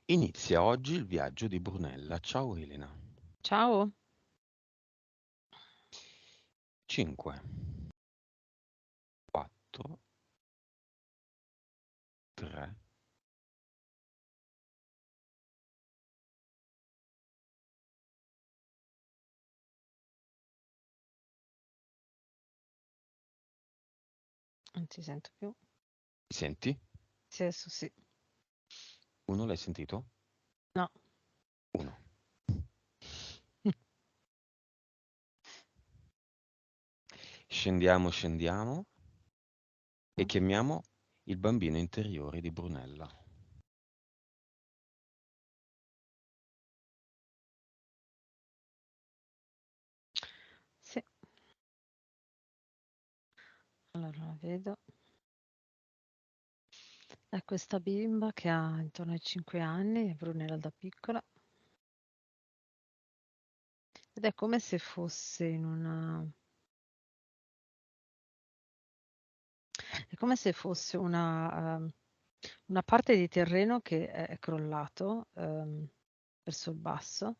Inizia oggi il viaggio di Brunella. Ciao Elena. Ciao. 5, 4, 3, Non ti sento più. senti? Sì, adesso sì. 1 l'hai sentito? No. 1. Scendiamo e chiamiamo il bambino interiore di Brunella. Sì. Allora la vedo. È questa bimba che ha intorno ai 5 anni, è Brunella da piccola. Ed è come se fosse in una... È come se fosse una parte di terreno che è crollato verso il basso,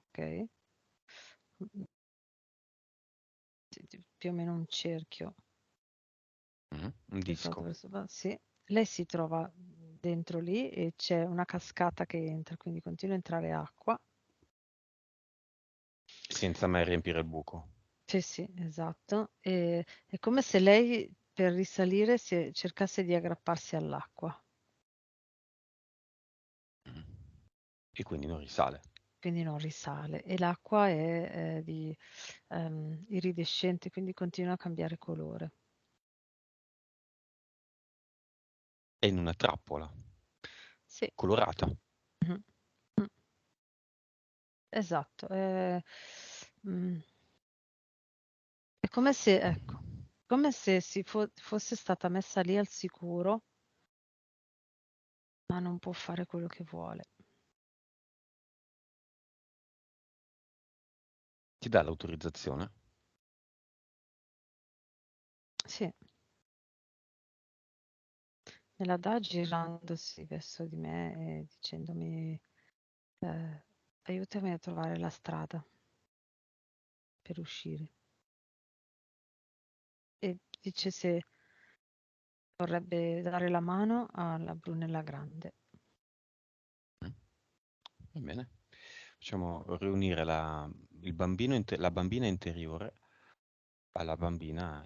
ok? Più o meno un cerchio Un rivolto disco. verso il basso. Sì. Lei si trova dentro lì e c'è una cascata che entra, quindi continua a entrare acqua. Senza mai riempire il buco. Sì, sì, esatto. E è come se lei per risalire cercasse di aggrapparsi all'acqua, Mm. E quindi non risale. quindi non risale. E l'acqua è iridescente, quindi continua a cambiare colore. È in una trappola, Sì. colorata. Mhm. Mm. Esatto. Mm, È come se, ecco, come se fosse stata messa lì al sicuro, ma non può fare quello che vuole. Ti dà l'autorizzazione? Sì, me la dà girandosi verso di me e dicendomi aiutami a trovare la strada per uscire. E dice se vorrebbe dare la mano alla Brunella Grande. Mm. Va bene. Facciamo riunire la bambina interiore alla bambina.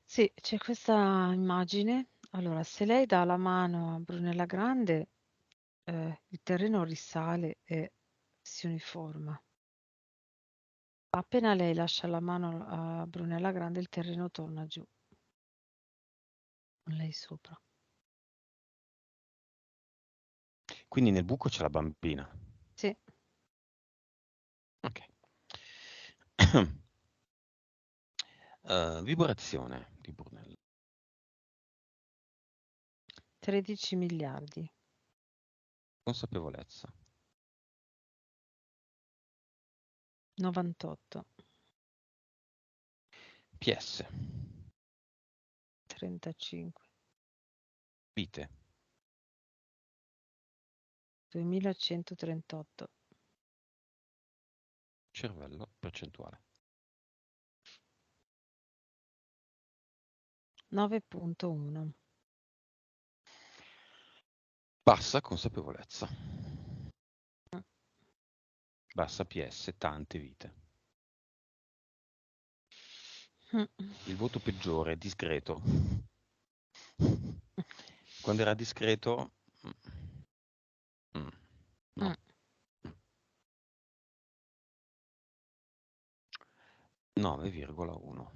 Sì, c'è questa immagine. Allora, se lei dà la mano a Brunella Grande, il terreno risale e si uniforma. Appena lei lascia la mano a Brunella Grande, il terreno torna giù, con lei sopra. Quindi nel buco c'è la bambina. Sì, Ok. Vibrazione di Brunello. 13 miliardi, Consapevolezza. 98, PS. 35, Vite. 2138, Cervello. Percentuale. 9,1. Bassa consapevolezza. Bassa PS. Tante vite. Mm. Il voto peggiore è discreto. Quando era discreto... No. Mm. 9,1.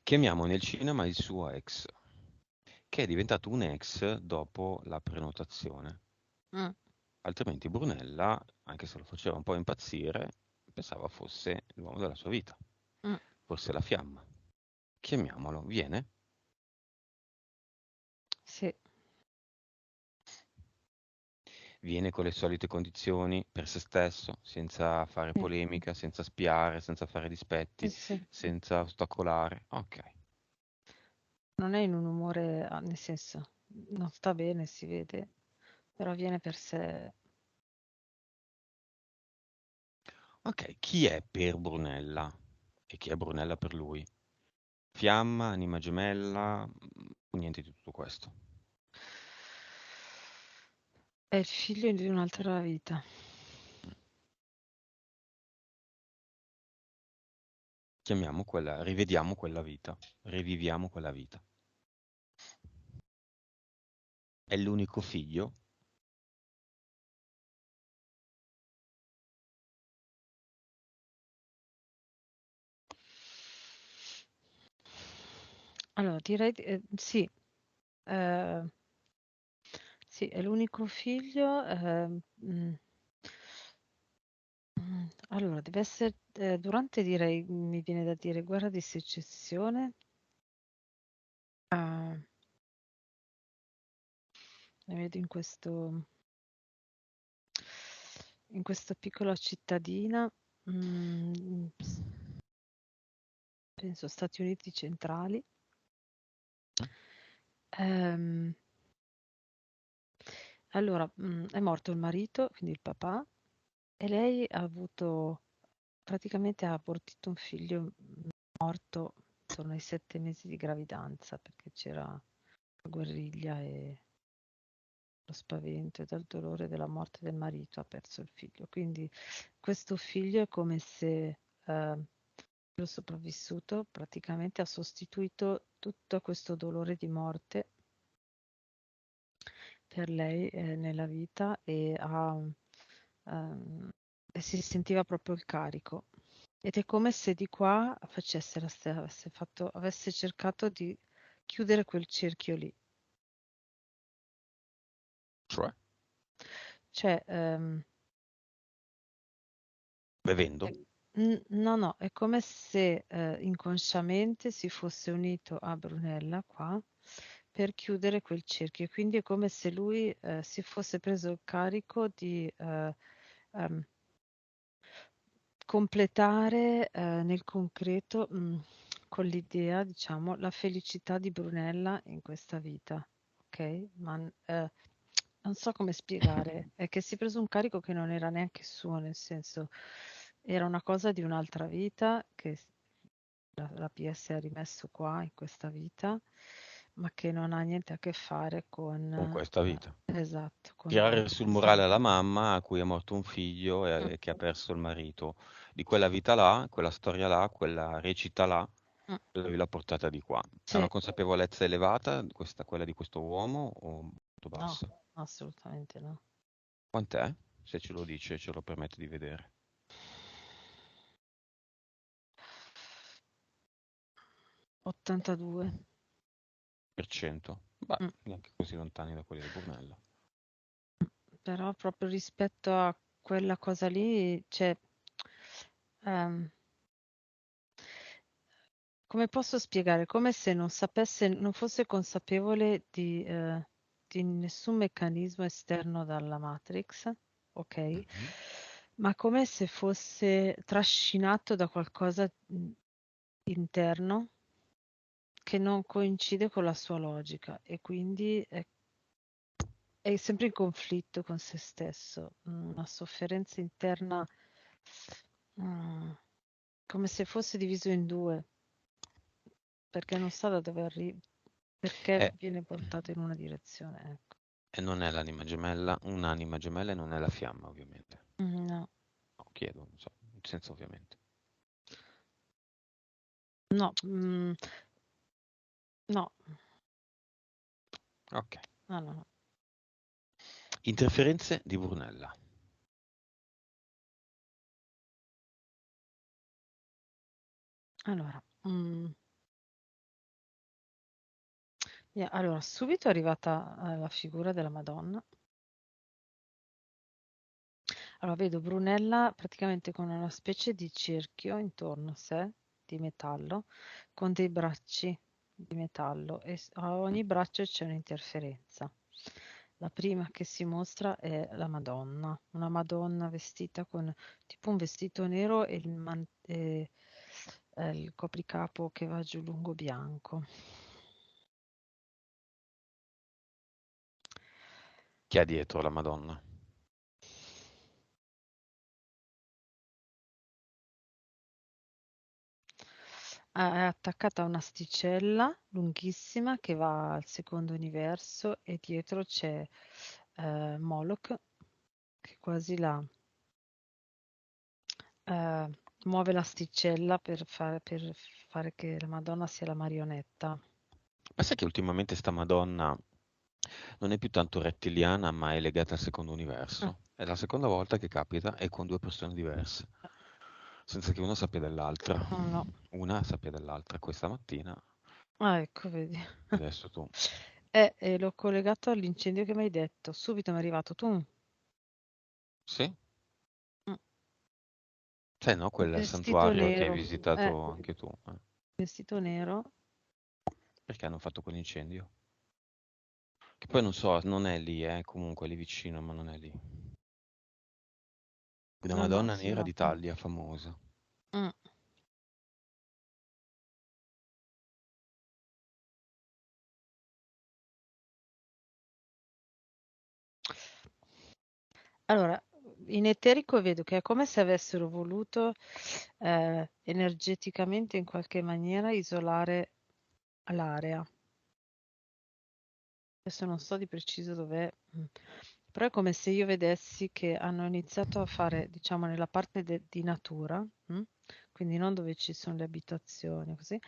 Chiamiamo nel cinema il suo ex, che è diventato un ex dopo la prenotazione. Mm. Altrimenti Brunella, anche se lo faceva un po' impazzire, pensava fosse l'uomo della sua vita, Mm. forse la fiamma. Chiamiamolo, viene? Sì, viene con le solite condizioni per se stesso, senza fare Sì, polemica, senza spiare, senza fare sì, dispetti, sì. senza ostacolare. Ok, Non è in un umore, nel senso, non sta bene, si vede, però viene per sé. ok, chi è per Brunella e chi è Brunella per lui? Fiamma, anima gemella, niente di tutto questo. È il figlio di un'altra vita. Chiamiamo quella, rivediamo quella vita, riviviamo quella vita. È l'unico figlio? Allora, direi sì, eh, sì, è l'unico figlio. Allora, deve essere durante, direi, mi viene da dire, guerra di secessione. Ah, ne vedo in questa piccola cittadina, penso Stati Uniti centrali. Ehm, allora, è morto il marito, quindi il papà, e lei praticamente ha abortito un figlio morto intorno ai 7 mesi di gravidanza, perché c'era la guerriglia e lo spavento e dal dolore della morte del marito ha perso il figlio. Quindi questo figlio è come se lo sopravvissuto praticamente ha sostituito tutto questo dolore di morte per lei nella vita ehm, e si sentiva proprio il carico. Ed è come se di qua avesse cercato di chiudere quel cerchio lì. Cioè, Cioè, bevendo? è- no, no, è come se inconsciamente si fosse unito a Brunella qua per chiudere quel cerchio. Quindi è come se lui si fosse preso il carico di ehm, completare nel concreto, con l'idea, diciamo, la felicità di Brunella in questa vita, ok? Ma non so come spiegare, è che si è preso un carico che non era neanche suo, nel senso, era una cosa di un'altra vita che la PS ha rimesso qua in questa vita, ma che non ha niente a che fare con, Con questa vita. esatto, Tirare sul questa morale alla vita. mamma a cui è morto un figlio Mm, e che ha perso il marito. Di quella vita là, quella storia là, quella recita là, mm. lui l'ha portata di qua. Ha una Sì, consapevolezza elevata, quella di questo uomo, o molto no, bassa? assolutamente no. Quant'è? Se ce lo dice, ce lo permette di vedere. 82. Per cento? Beh, Mm. neanche così lontani da quelli del Brunello. Però proprio rispetto a quella cosa lì, cioè, ehm, come posso spiegare? Come se non sapesse, non fosse consapevole di nessun meccanismo esterno dalla Matrix, ok? Mhm. Ma come se fosse trascinato da qualcosa interno che non coincide con la sua logica e quindi è sempre in conflitto con se stesso, una sofferenza interna, mm, come se fosse diviso in due, perché non sa da dove arriva, perché E, viene portato in una direzione, ecco. e non è l'anima gemella, un'anima gemella e non è la fiamma, ovviamente. No, No, chiedo, non so, senza ovviamente. no, no, Ok. no, no, no. Interferenze di Brunella. Allora, allora, subito è arrivata la figura della Madonna. Allora, vedo Brunella praticamente con una specie di cerchio intorno a sé di metallo, con dei bracci di metallo e a ogni braccio c'è un'interferenza. La prima che si mostra è la Madonna, una Madonna vestita con tipo un vestito nero e il copricapo che va giù lungo bianco. Chi ha dietro la Madonna? È attaccata a un'asticella lunghissima che va al secondo universo e dietro c'è Moloch che quasi eh, muove l'asticella per fare che la Madonna sia la marionetta. Ma sai che ultimamente sta Madonna non è più tanto rettiliana, ma è legata al secondo Ah, universo? È la seconda volta che capita e con due persone diverse, senza che uno sappia dell'altra. oh no. Una sappia dell'altra questa mattina, Ah, ecco, vedi. e adesso tu. E l'ho collegato all'incendio che mi hai detto. Subito mi è arrivato tu. Sì? Mm. Sai, no, quel Vestito santuario che hai nero. visitato anche tu, eh? Vestito nero. Perché hanno fatto quell'incendio? Che poi non so, non è lì, comunque è lì vicino, ma non è lì. Una No, no, Madonna sì, nera no. d'Italia, famosa. Mm. Allora, in eterico vedo che è come se avessero voluto energeticamente in qualche maniera isolare l'area. Adesso non so di preciso dov'è, però è come se io vedessi che hanno iniziato a fare, diciamo, nella parte di natura, quindi non dove ci sono le abitazioni, così,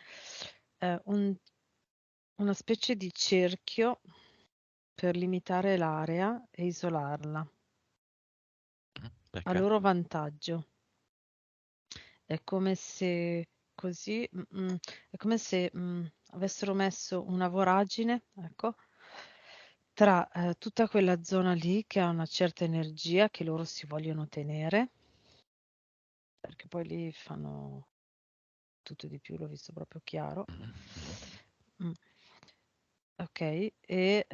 una specie di cerchio per limitare l'area e isolarla a Perché? loro vantaggio. È come se così, è come se avessero messo una voragine, ecco, tra tutta quella zona lì che ha una certa energia che loro si vogliono tenere, perché poi lì fanno tutto di più, l'ho visto proprio chiaro. Mhm, mhm. Mm. Ok, e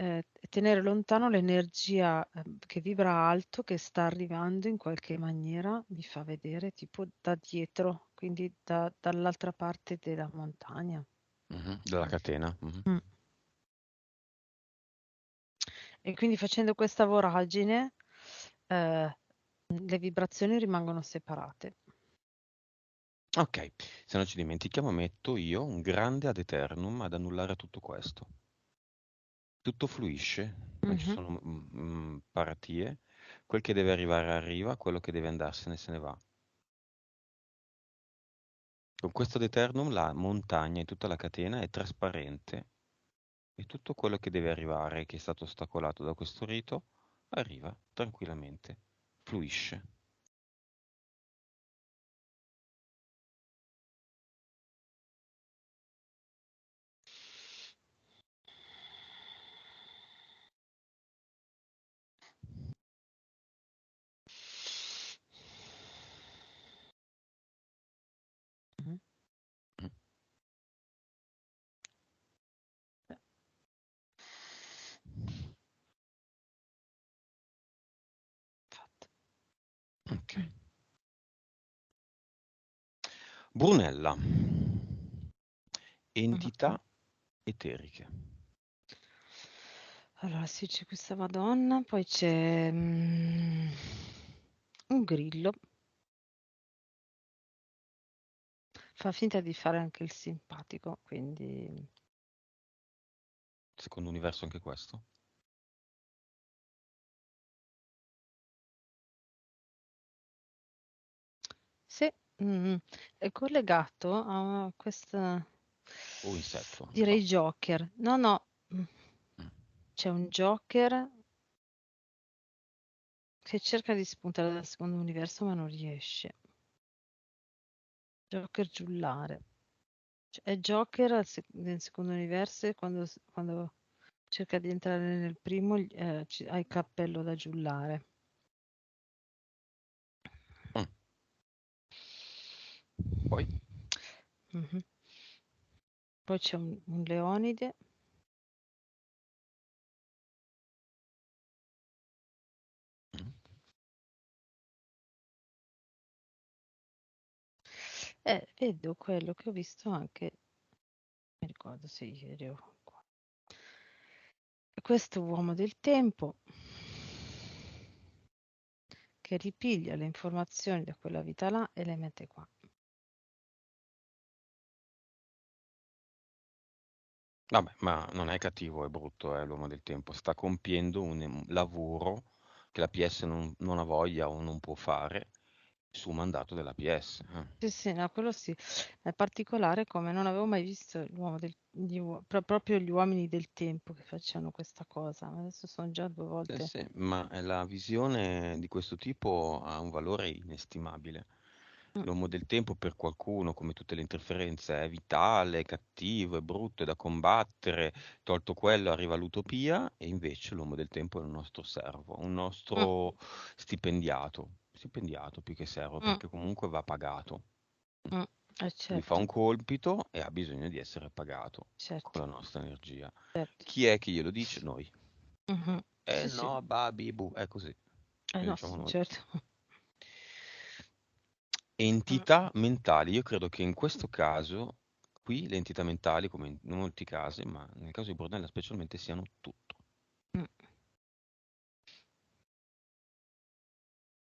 tenere lontano l'energia che vibra alto, che sta arrivando in qualche maniera, mi fa vedere tipo da dietro, quindi dall'altra parte della montagna. Mhm, della catena. Mhm. Mm. E quindi facendo questa voragine, le vibrazioni rimangono separate. Ok, se non ci dimentichiamo, metto io un grande ad eternum ad annullare tutto questo. Tutto fluisce, non ci Mhm. sono paratie. Quel che deve arrivare arriva, quello che deve andarsene se ne va. Con questo ad eternum la montagna e tutta la catena è trasparente e tutto quello che deve arrivare, che è stato ostacolato da questo rito, arriva tranquillamente, fluisce. Mhm. Mm, Eh, Fatto. ok. Brunella. Mhm. Entità eteriche. Allora, sì, c'è questa Madonna, poi c'è un grillo. Fa finta di fare anche il simpatico, quindi Secondo universo anche questo? sì, è collegato a questa, O insetto, non so. direi Joker. No, no, mm, Mm. c'è un Joker che cerca di spuntare dal secondo universo ma non riesce. Joker giullare. Cioè, è Joker nel secondo universo e quando cerca di entrare nel primo ha il cappello da giullare. Mm. Poi? Mhm. Poi c'è un Leonide Vedo quello che ho visto anche, mi ricordo se ieri o qua. Questo uomo del tempo che ripiglia le informazioni da quella vita là e le mette qua. Vabbè, ma non è cattivo, è brutto, l'uomo del tempo. Sta compiendo un lavoro che la PS non ha voglia o non può fare su mandato della PS. Sì, sì, no, quello sì. È particolare come non avevo mai visto proprio gli uomini del tempo che facevano questa cosa. Adesso sono già 2 Sì, volte. sì, ma la visione di questo tipo ha un valore inestimabile. Mm, L'uomo del tempo per qualcuno, come tutte le interferenze, è vitale, è cattivo, è brutto, è da combattere, tolto quello arriva l'utopia e invece l'uomo del tempo è un nostro servo, un mm, nostro stipendiato più che servo, mm, perché comunque va pagato. mm. Lui fa un Certo, compito e ha bisogno di essere pagato con certo, la nostra energia. certo. Chi è che glielo dice? Noi. Mhm. Sì, sì. No, babi, bu, è così. Lo No, diciamo sì, noi. certo. Mm, Entità mentali, io credo che in questo caso, qui le entità mentali, come in molti casi, ma nel caso di Brunella specialmente, siano tutto. mm,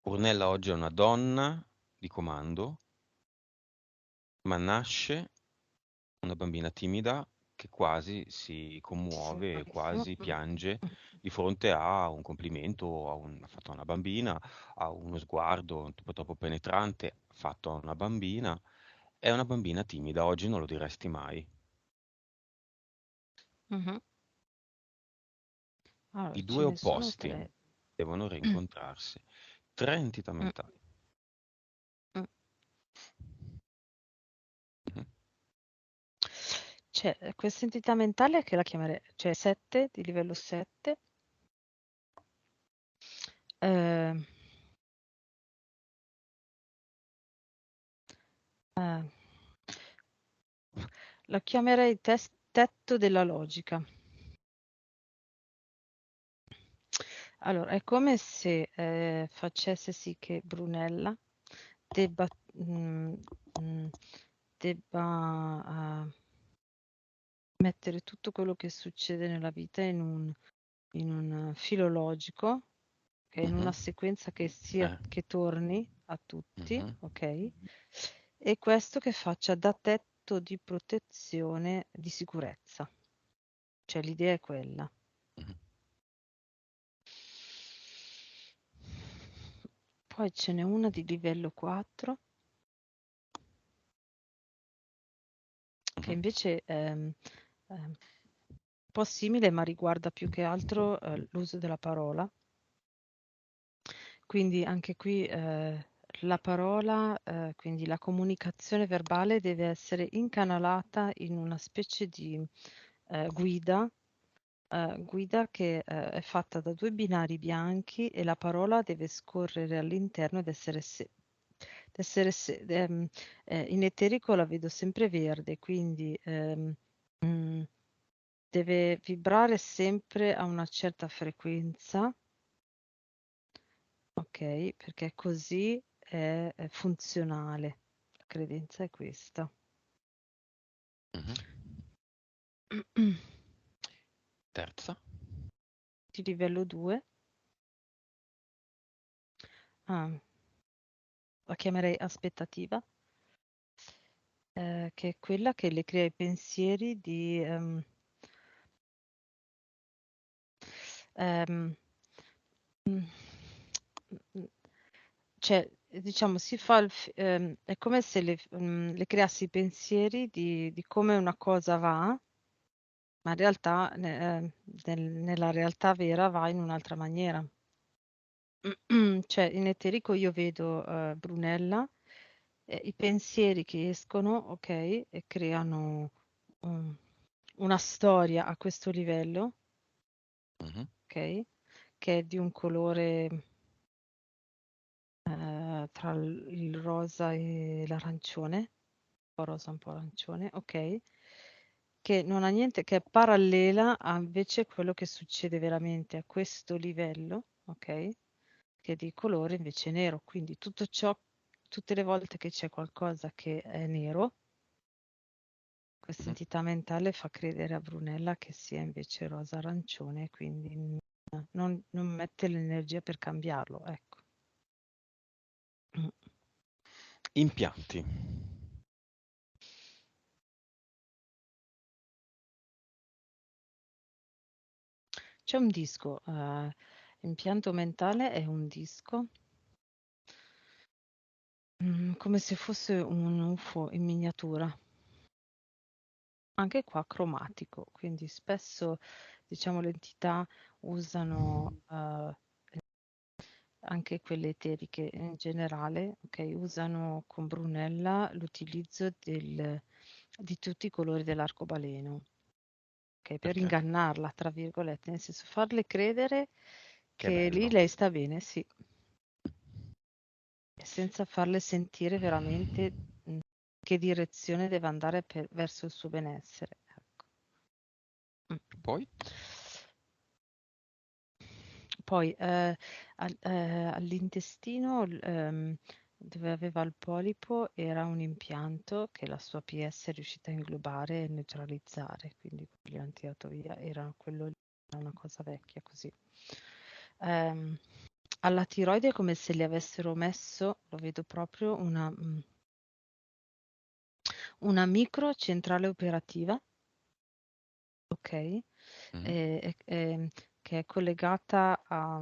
Brunella oggi è una donna di comando, ma nasce una bambina timida che quasi si Sì, sì, commuove, bravissimo. quasi Mm, piange mm, di fronte a un complimento fatto a una bambina, a uno sguardo troppo penetrante fatto a una bambina. È una bambina timida, oggi non lo diresti mai. mhm. Allora, I ce due ne sono opposti 3. devono rincontrarsi. Tre entità Mm, mentali. mm. Mhm, C'è questa entità mentale che la chiamerei, cioè 7, di livello 7. Eh, eh, la chiamerei tetto della logica. Allora, è come se facesse sì che Brunella debba, mm, mm, debba mettere tutto quello che succede nella vita in un filo logico, che in una mhm, sequenza eh, che torni a tutti, mhm, ok? E questo che faccia da tetto di protezione di sicurezza. Cioè l'idea è quella. mhm, Poi ce n'è una di livello 4 che mhm, invece è un po' simile, ma riguarda più che altro l'uso della parola. Quindi anche qui la parola, quindi la comunicazione verbale deve essere incanalata in una specie di guida, guida che è fatta da 2 binari bianchi e la parola deve scorrere all'interno ed essere, in eterico la vedo sempre verde, quindi mm, deve vibrare sempre a una certa frequenza. Ok, perché così è funzionale. La credenza è questa. mhm. Terza. Di livello 2, la chiamerei aspettativa, che è quella che le crea i pensieri di ehm, mm, mm, cioè, diciamo, è come se le creassi i pensieri di come una cosa va, ma in realtà, nella realtà vera va in un'altra maniera. Cioè, in eterico io vedo Brunella, i pensieri che escono, ok, e creano um, una storia a questo livello, Mhm, ok, che è di un colore tra il rosa e l'arancione, un po' rosa, un po' arancione, ok, che non ha niente, che è parallela a invece quello che succede veramente a questo livello, ok, che è di colore invece nero. Quindi tutte le volte che c'è qualcosa che è nero, questa Mhm. entità mentale fa credere a Brunella che sia invece rosa arancione, quindi non mette l'energia per cambiarlo, ecco. Impianti. C'è un disco, impianto mentale è un disco, come se fosse un UFO in miniatura, anche qua cromatico, quindi spesso diciamo le entità usano anche quelle eteriche in generale, ok, usano con Brunella l'utilizzo di tutti i colori dell'arcobaleno, ok, per Perché? ingannarla, tra virgolette, nel senso farle credere Che che lì bello. lei sta bene, sì, senza farle sentire veramente che direzione deve andare verso il suo benessere. Ecco. Poi? Poi all'intestino, dove aveva il polipo, era un impianto che la sua PS è riuscita a inglobare e neutralizzare, quindi quelli hanno tirato via, era quello lì, era una cosa vecchia così. Alla tiroide è come se le avessero messo, lo vedo proprio, una micro centrale operativa, ok? Mhm. Che è collegata a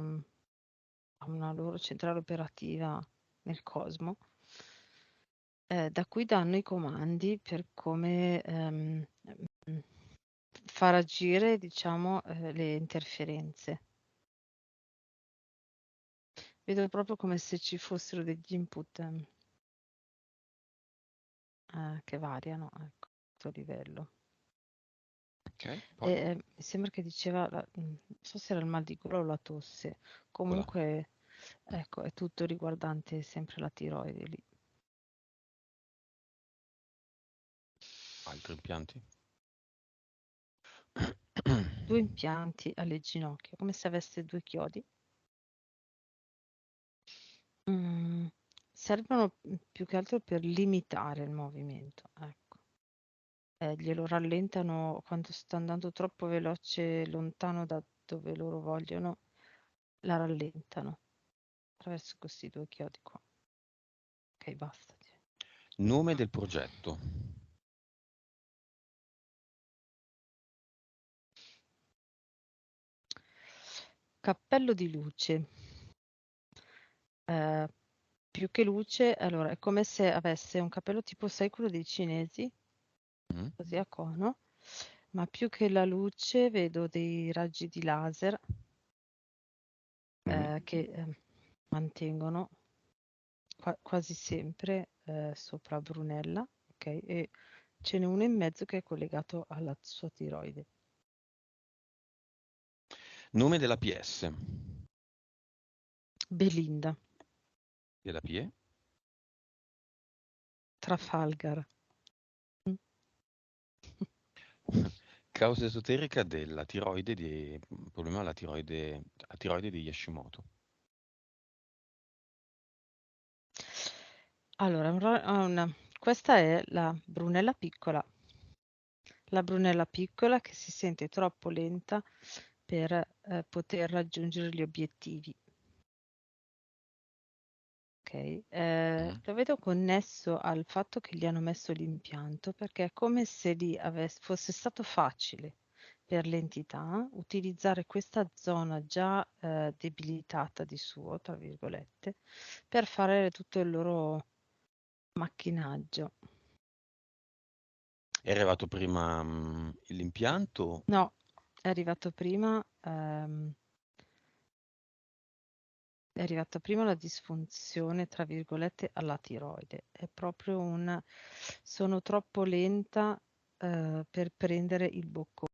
una loro centrale operativa nel cosmo, da cui danno i comandi per come far agire, diciamo, le interferenze. Vedo proprio come se ci fossero degli input che variano, ecco, a questo livello. Ok, poi? Mi sembra che diceva, non so se era il mal di gola o la tosse, Gola. comunque ecco, è tutto riguardante sempre la tiroide lì. Altri impianti? 2 impianti alle ginocchia, come se avesse 2 chiodi. Servono più che altro per limitare il movimento, ecco. Glielo rallentano quando sta andando troppo veloce lontano da dove loro vogliono, la rallentano attraverso questi 2 chiodi qua. Ok, basta. Nome del progetto. Cappello di luce. Più che luce, allora è come se avesse un cappello tipo, sai, quello dei cinesi, Mm? così a cono, ma più che la luce vedo dei raggi di laser Mm. che mantengono quasi sempre sopra Brunella, ok? E ce n'è uno in mezzo che è collegato alla sua tiroide. Nome della PS. Belinda, Della PE. Trafalgar. Mm. Causa esoterica della tiroide di problema la tiroide di Hashimoto. Allora, questa è la Brunella piccola. La Brunella piccola che si sente troppo lenta per poter raggiungere gli obiettivi. Ok, Mm. lo vedo connesso al fatto che gli hanno messo l'impianto perché è come se lì fosse stato facile per l'entità utilizzare questa zona già debilitata di suo, tra virgolette, per fare tutto il loro macchinaggio. È arrivato prima l'impianto? No, è arrivato prima, è arrivata prima la disfunzione, tra virgolette, alla tiroide. È proprio sono troppo lenta per prendere il boccone.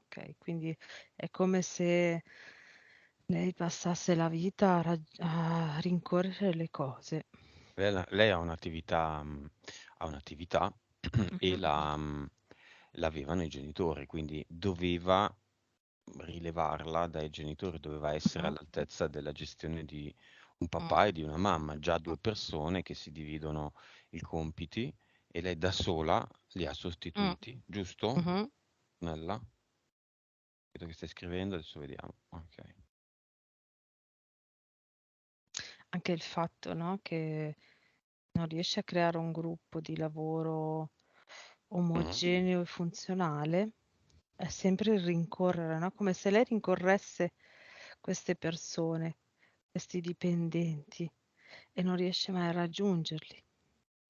Ok, quindi è come se lei passasse la vita a rincorrere le cose. Lei ha un'attività e Mhm. l'avevano i genitori, quindi doveva rilevarla dai genitori, doveva essere No? all'altezza della gestione di un papà e di una mamma, già due persone che si dividono i compiti e lei da sola li ha Mm, sostituiti, giusto? mhm. Nella? Vedo che stai scrivendo, adesso vediamo. Ok. Anche il fatto, no, che non riesce a creare un gruppo di lavoro Mhm. omogeneo e funzionale, è sempre il rincorrere, no? Come se lei rincorresse queste persone, questi dipendenti, e non riesce mai a raggiungerli.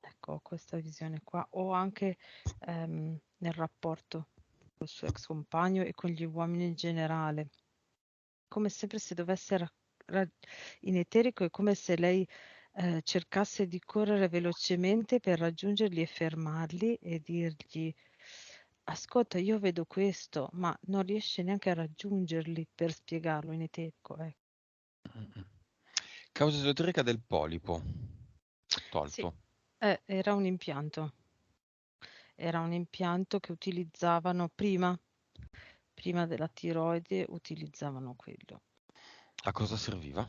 Ecco, ho questa visione qua. O anche nel rapporto col suo ex compagno e con gli uomini in generale. Come sempre se dovesse ra- in eterico è come se lei cercasse di correre velocemente per raggiungerli e fermarli e dirgli: Ascolta, io vedo questo, ma non riesce neanche a raggiungerli per spiegarlo in eterico. Ecco. Mhm. Causa esoterica del polipo. Sì, Tolto. era un impianto che utilizzavano prima della tiroide, utilizzavano quello. A cosa serviva?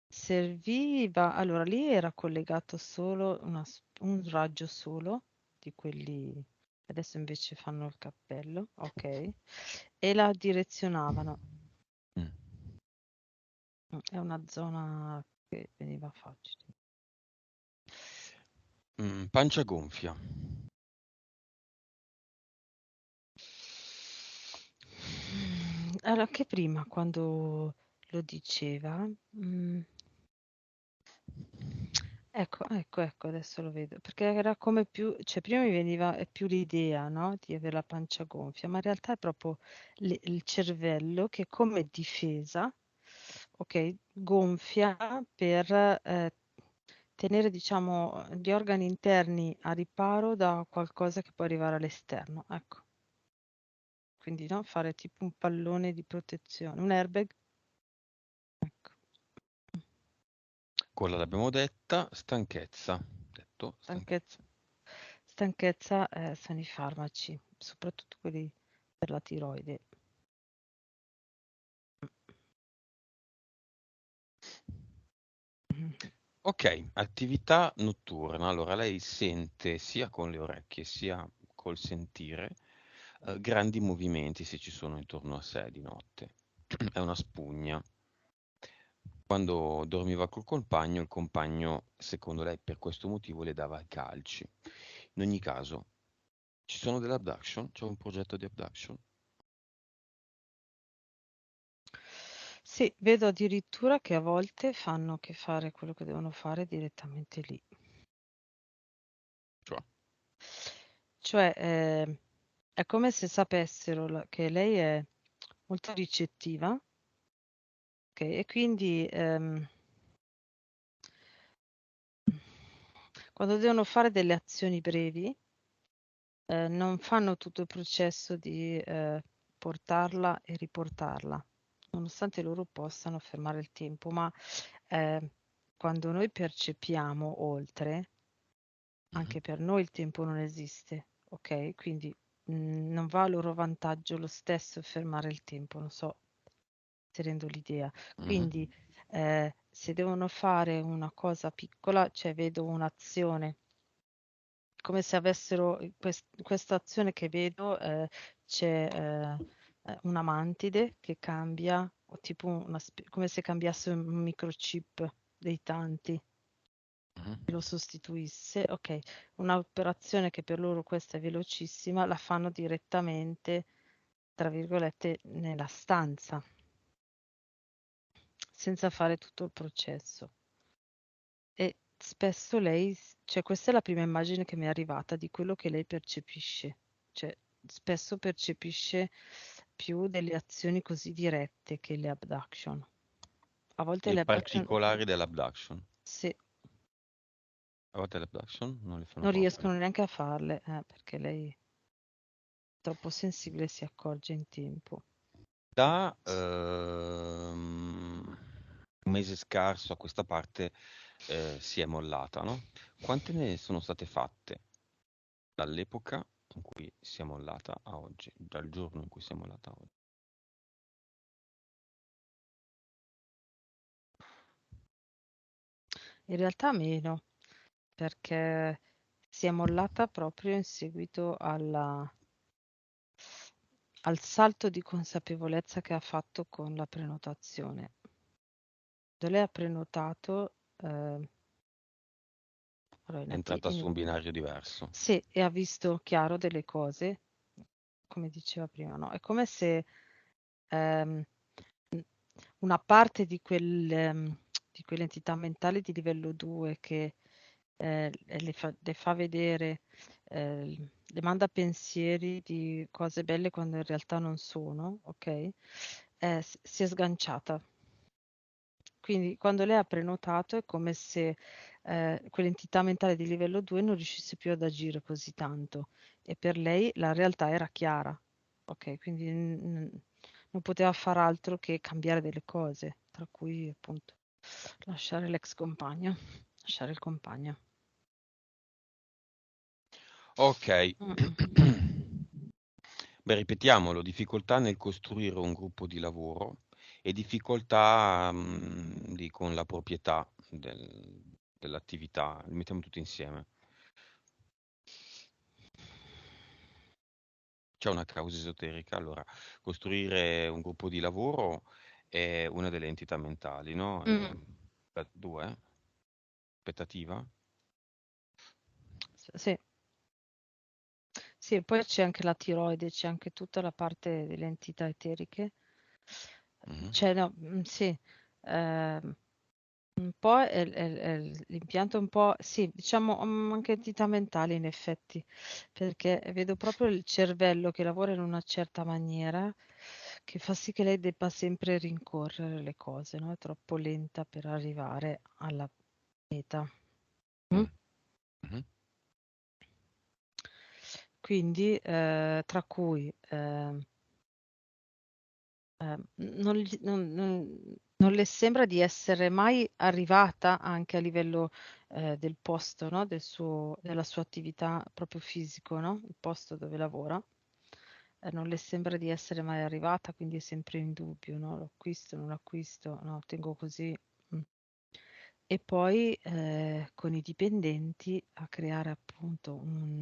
Serviva, allora lì era collegato solo un raggio solo di quelli, adesso invece fanno il cappello, ok, e la direzionavano. Mm. È una zona che veniva facile. Pancia gonfia. Allora, che prima quando lo diceva, ecco, adesso lo vedo, perché era come più, cioè prima mi veniva più l'idea, no, di avere la pancia gonfia, ma in realtà è proprio il cervello che come difesa, ok, gonfia per tenere, diciamo, gli organi interni a riparo da qualcosa che può arrivare all'esterno, ecco. Quindi no, fare tipo un pallone di protezione, un airbag, ecco. Quella l'abbiamo detta. Stanchezza. Detto Stanchezza, stanchezza. stanchezza sono i farmaci, soprattutto quelli per la tiroide. Mhm. Ok, attività notturna. Allora, lei sente sia con le orecchie sia col sentire grandi movimenti se ci sono intorno a sé di notte. È una spugna. Quando dormiva col compagno, il compagno, secondo lei, per questo motivo le dava i calci. In ogni caso, ci sono delle abduction? C'è un progetto di abduction? Sì, vedo addirittura che a volte fanno che fare quello che devono fare direttamente lì. Cioè, Cioè, è come se sapessero che lei è molto ricettiva, ok? E quindi quando devono fare delle azioni brevi, non fanno tutto il processo di portarla e riportarla, nonostante loro possano fermare il tempo, ma eh, quando noi percepiamo oltre, mhm, anche per noi il tempo non esiste, ok? Quindi non va a loro vantaggio lo stesso fermare il tempo, non so se rendo l'idea. mhm, Quindi se devono fare una cosa piccola, cioè vedo un'azione come se avessero questa azione che vedo, c'è una mantide che cambia, o tipo come se cambiasse un microchip dei tanti mhm, e lo sostituisse. Ok, un'operazione che per loro questa è velocissima, la fanno direttamente, tra virgolette, nella stanza, senza fare tutto il processo. E spesso lei, cioè questa è la prima immagine che mi è arrivata di quello che lei percepisce, cioè spesso percepisce più delle azioni così dirette che le abduction. A volte e le abduction, particolari dell'abduction. sì, A volte l'abduction non le fanno non proprio. riescono neanche a farle, perché lei è troppo sensibile e si accorge in tempo. Da un mese scarso a questa parte si è mollata, no? Quante ne sono state fatte dall'epoca in cui si è mollata a oggi, dal giorno in cui si è mollata a oggi? In realtà meno, perché si è mollata proprio in seguito al salto di consapevolezza che ha fatto con la prenotazione. Lei ha prenotato, allora È entrata su un binario diverso. sì, e ha visto chiaro delle cose, come diceva prima, no? È come se ehm, una parte di quelle entità mentali di livello 2 che le fa vedere, le manda pensieri di cose belle quando in realtà non sono, ok? Si è sganciata. Quindi quando lei ha prenotato è come se quell'entità mentale di livello 2 non riuscisse più ad agire così tanto e per lei la realtà era chiara, ok? Quindi non poteva far altro che cambiare delle cose, tra cui appunto lasciare l'ex compagno, lasciare il compagno. Ok. Mm. Beh, ripetiamolo, difficoltà nel costruire un gruppo di lavoro e difficoltà con la proprietà dell'attività, li mettiamo tutti insieme. C'è una causa esoterica, allora, costruire un gruppo di lavoro è una delle entità mentali, no? Mm. Due, aspettativa? Sì. Sì, e poi c'è anche la tiroide, c'è anche tutta la parte delle entità eteriche. Mhm. C'è, no, sì, un po' l'impianto un po', sì, diciamo anche entità mentali in effetti, perché vedo proprio il cervello che lavora in una certa maniera che fa sì che lei debba sempre rincorrere le cose, no? È troppo lenta per arrivare alla meta. Mm? Mm. Mhm. Quindi, tra cui non le sembra di essere mai arrivata anche a livello del posto, no? Della sua attività proprio fisico, no? Il posto dove lavora. Non le sembra di essere mai arrivata, quindi è sempre in dubbio, no? Lo acquisto, non lo acquisto, no, tengo così. Mm. E poi con i dipendenti a creare appunto un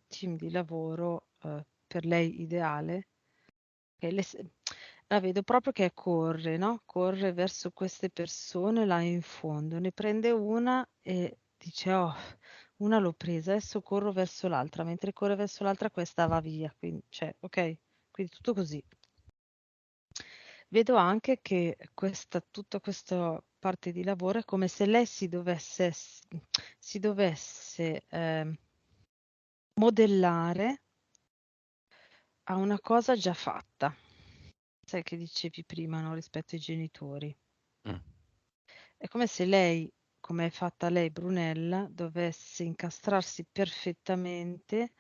team di lavoro per lei ideale che la vedo proprio che corre, no? Corre verso queste persone là in fondo, ne prende una e dice, oh, una l'ho presa, adesso corro verso l'altra, mentre corre verso l'altra questa va via, quindi, cioè, ok? Quindi tutto così. Vedo anche che tutta questa parte di lavoro è come se lei si dovesse modellare a una cosa già fatta. Sai che dicevi prima, no? Rispetto ai genitori. Mm. È come se lei, come è fatta lei, Brunella, dovesse incastrarsi perfettamente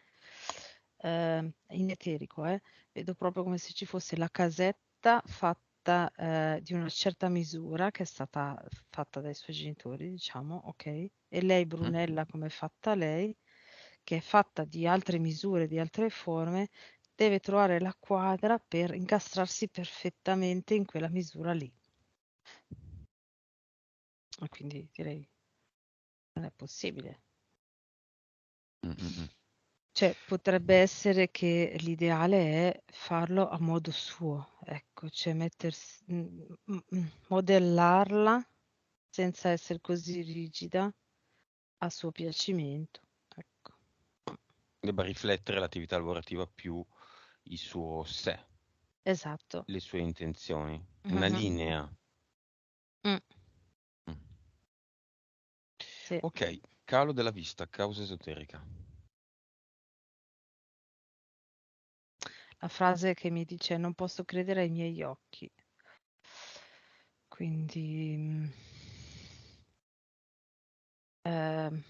in eterico, vedo proprio come se ci fosse la casetta fatta di una certa misura che è stata fatta dai suoi genitori, diciamo, ok? E lei, Mm. Brunella, come è fatta lei, che è fatta di altre misure, di altre forme, deve trovare la quadra per incastrarsi perfettamente in quella misura lì. E quindi direi non è possibile. Mm. Mm. Cioè, potrebbe essere che l'ideale è farlo a modo suo, ecco, cioè modellarla senza essere così rigida a suo piacimento. Ecco. Debba riflettere l'attività lavorativa più il suo sé, Esatto. le sue intenzioni. È una Mhm. linea. Mm, Mm. sì. Ok, calo della vista, causa esoterica. La frase che mi dice non posso credere ai miei occhi. Quindi ehm,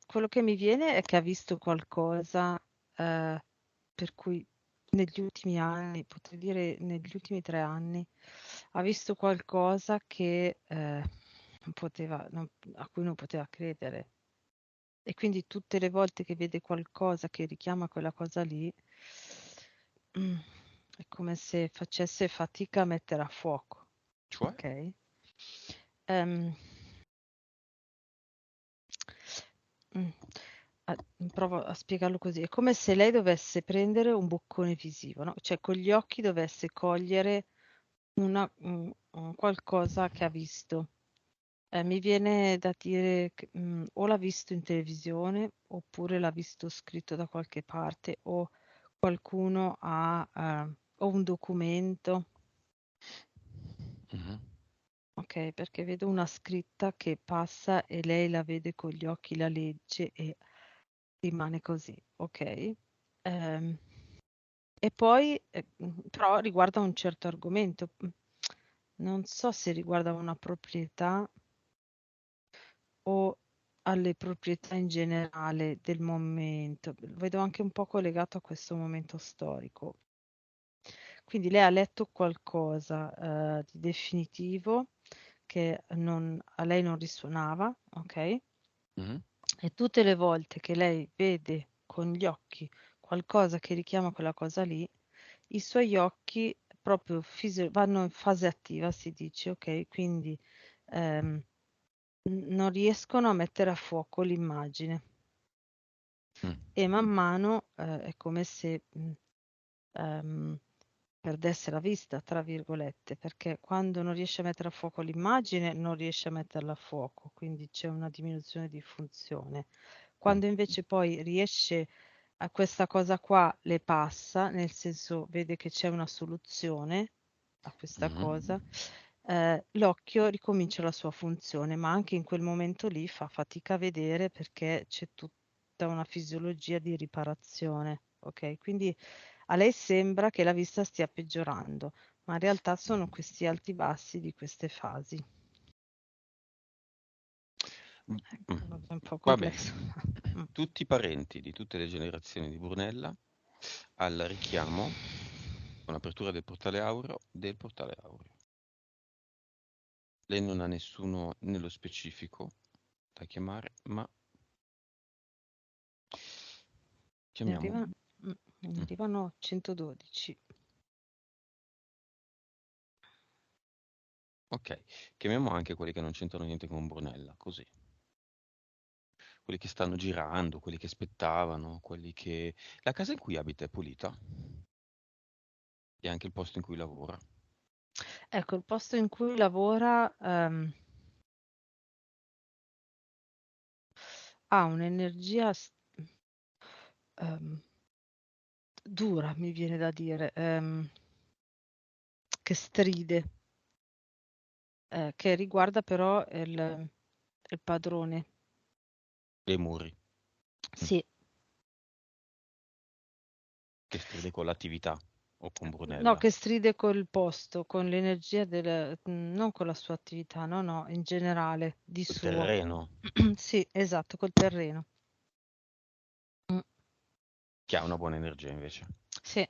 quello che mi viene è che ha visto qualcosa per cui negli ultimi anni, potrei dire negli ultimi 3 anni, ha visto qualcosa che non poteva, a cui non poteva credere. E quindi tutte le volte che vede qualcosa che richiama quella cosa lì, mm, è come se facesse fatica a mettere a fuoco. Cioè? Ok? Ehm, mm, provo a spiegarlo così. È come se lei dovesse prendere un boccone visivo, no? Cioè con gli occhi dovesse cogliere un qualcosa che ha visto. Mi viene da dire che o l'ha visto in televisione oppure l'ha visto scritto da qualche parte o qualcuno ha o un documento, Mhm. ok? Perché vedo una scritta che passa e lei la vede con gli occhi, la legge e rimane così, ok? E poi però riguarda un certo argomento. Non so se riguarda una proprietà o alle proprietà in generale del momento. Lo vedo anche un po' collegato a questo momento storico. Quindi lei ha letto qualcosa di definitivo che a lei non risuonava, ok? Mhm. E tutte le volte che lei vede con gli occhi qualcosa che richiama quella cosa lì, i suoi occhi proprio vanno in fase attiva, si dice, ok? Quindi ehm, non riescono a mettere a fuoco l'immagine Mm. e man mano è come se ehm, perdesse la vista, tra virgolette, perché quando non riesce a mettere a fuoco l'immagine, non riesce a metterla a fuoco, quindi c'è una diminuzione di funzione. Mm. Quando invece poi riesce a questa cosa qua, le passa, nel senso vede che c'è una soluzione a questa cosa, Mhm. l'occhio ricomincia la sua funzione, ma anche in quel momento lì fa fatica a vedere perché c'è tutta una fisiologia di riparazione. Ok, quindi a lei sembra che la vista stia peggiorando, ma in realtà sono questi alti bassi di queste fasi. Mm. Ecco, vabbè, è un po' Va bene. complesso. Mm. Tutti i parenti di tutte le generazioni di Brunella al richiamo con l'apertura del portale aureo. Lei non ha nessuno nello specifico da chiamare, ma Ne chiamiamo. arrivano, ne Mm. arrivano 112. Ok, chiamiamo anche quelli che non c'entrano niente con Brunella, così. Quelli che stanno girando, quelli che aspettavano, quelli che... La casa in cui abita è pulita e anche il posto in cui lavora. Ecco, il posto in cui lavora ha un'energia ehm, dura, mi viene da dire, che stride, che riguarda però il padrone. E i muri, mm, Sì, che stride con l'attività o con no, Brunella. che stride col posto, con l'energia non con la sua attività, no, no, in generale, di Il suo. terreno, Sì, esatto, col terreno. Mm, che ha una buona energia invece. sì.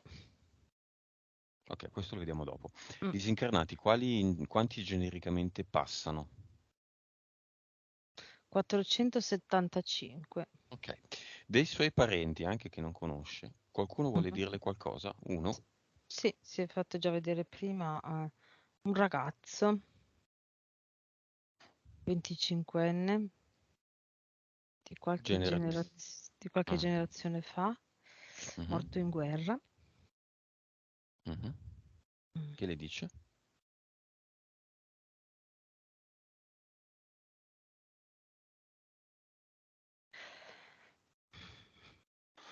Ok, questo lo vediamo dopo. Mm. Disincarnati, quanti genericamente passano? 475. Ok. Dei suoi parenti, anche che non conosce, qualcuno vuole Mhm. dirle qualcosa? Uno? Sì, si è fatto già vedere prima un ragazzo, 25enne, Generazio. di qualche Ah. generazione fa, Mhm. morto in guerra. Mhm. Mm. Che le dice?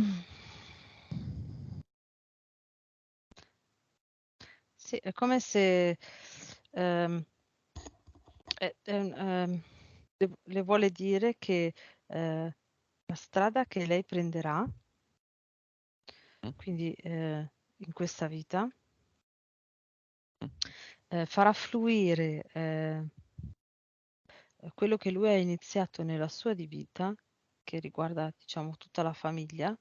Mm. Sì, è come se ehm, le vuole dire che la strada che lei prenderà, Mm? quindi in questa vita, Mm? farà fluire quello che lui ha iniziato nella sua di vita, che riguarda, diciamo, tutta la famiglia,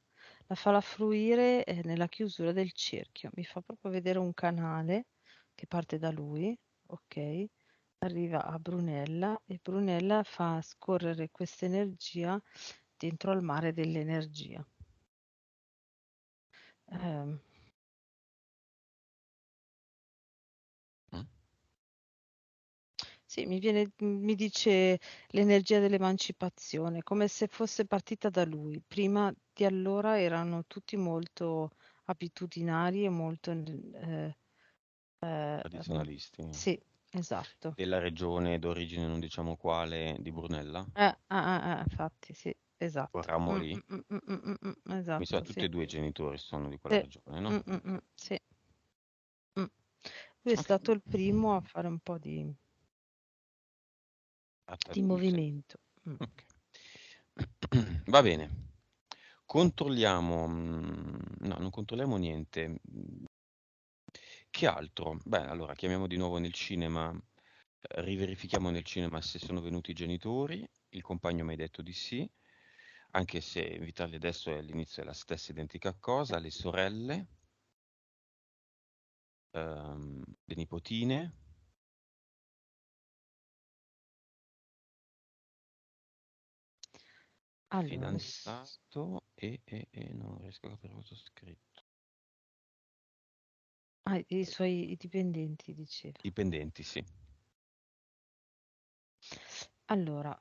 la farà fluire nella chiusura del cerchio. Mi fa proprio vedere un canale che parte da lui, ok? Arriva a Brunella e Brunella fa scorrere questa energia dentro al mare dell'energia. Ehm, Sì, mi dice l'energia dell'emancipazione, come se fosse partita da lui. Prima di allora erano tutti molto abitudinari e molto, Tradizionalisti. sì, esatto. Della regione d'origine, non diciamo quale, di Brunella? Infatti, sì, Quel esatto. ramo lì? Mi sa Esatto, tutti sì. e due i genitori sono di quella Sì, regione, no? sì. Mm. Lui è Ok. stato il primo a fare un po' di Sì. movimento. Ok. Va bene. Controlliamo. No, non controlliamo niente. Che altro? Beh, allora chiamiamo di nuovo nel cinema, riverifichiamo nel cinema se sono venuti i genitori. Il compagno mi ha detto di sì, anche se invitarli adesso è all'inizio è la stessa identica cosa. Le sorelle, le nipotine, il Allora, fidanzato e non riesco a capire cosa ho scritto. i suoi dipendenti, diceva. Dipendenti, sì. Allora,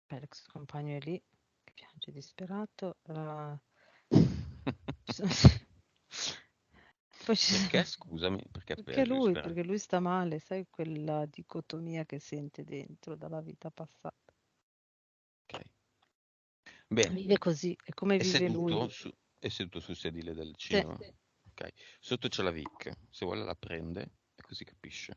l'ex compagno è lì, che piange disperato. Poi Perché, scusami, perché spera. perché lui sta male, sai quella dicotomia che sente dentro dalla vita passata. Ok. Bene, Vive così, è come è vive seduto, lui. è seduto sul sedile del Sì. cinema. Ok. Sotto c'è la Vic, se vuole la prende e così capisce.